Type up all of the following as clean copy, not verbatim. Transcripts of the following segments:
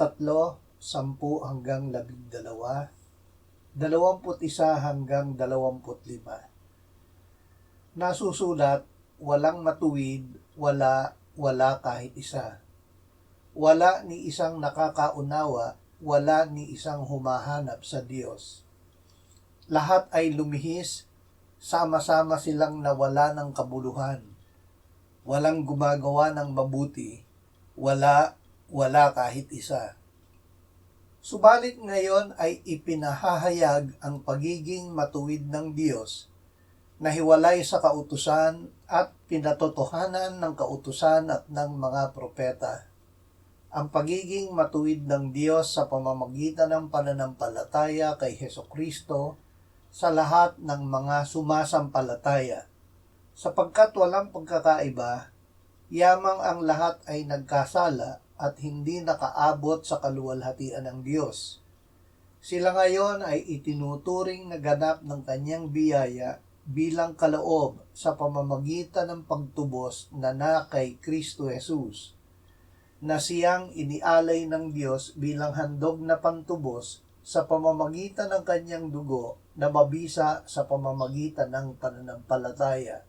13:10-12, 21-25. Nasusulat, walang matuwid, wala kahit isa. Wala ni isang nakakaunawa, wala ni isang humahanap sa Diyos. Lahat ay lumihis, sama-sama silang nawala ng kabuluhan. Walang gumagawa ng mabuti, wala kahit isa. Subalit ngayon ay ipinahahayag ang pagiging matuwid ng Diyos na hiwalay sa kautusan at pinatotohanan ng kautusan at ng mga propeta. Ang pagiging matuwid ng Diyos sa pamamagitan ng pananampalataya kay Hesukristo sa lahat ng mga sumasampalataya. Sapagkat walang pagkakaiba, yamang ang lahat ay nagkasala at hindi nakaabot sa kaluwalhatian ng Diyos. Sila ngayon ay itinuturing na ganap ng kanyang biyaya bilang kaloob sa pamamagitan ng pagtubos na kay Kristo Jesus, na siyang inialay ng Diyos bilang handog na pantubos sa pamamagitan ng kanyang dugo na mabisa sa pamamagitan ng pananampalataya.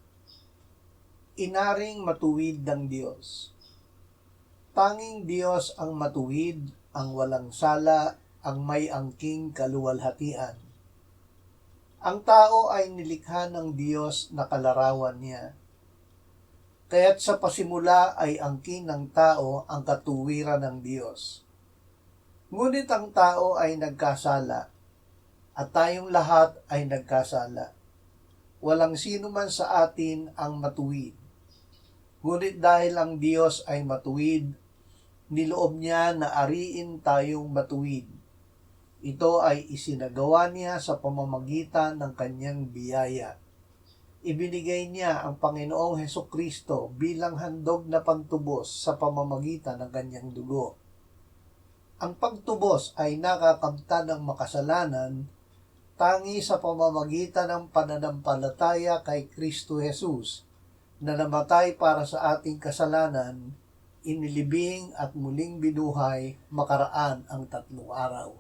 Inaring matuwid ng Diyos. Tanging Diyos ang matuwid, ang walang sala, ang may angking kaluwalhatian. Ang tao ay nilikha ng Diyos na kalarawan niya. Kaya't sa pasimula ay angkin ng tao ang katuwiran ng Diyos. Ngunit ang tao ay nagkasala, at tayong lahat ay nagkasala. Walang sino man sa atin ang matuwid. Ngunit dahil ang Diyos ay matuwid, niloob niya na ariin tayong matuwid. Ito ay isinagawa niya sa pamamagitan ng kanyang biyaya. Ibinigay niya ang Panginoong Hesukristo bilang handog na pantubos sa pamamagitan ng kanyang dugo. Ang pagtubos ay nakakamtan ng makasalanan tangi sa pamamagitan ng pananampalataya kay Kristo Jesus na namatay para sa ating kasalanan, inilibing at muling binuhay makaraan ang 3 araw.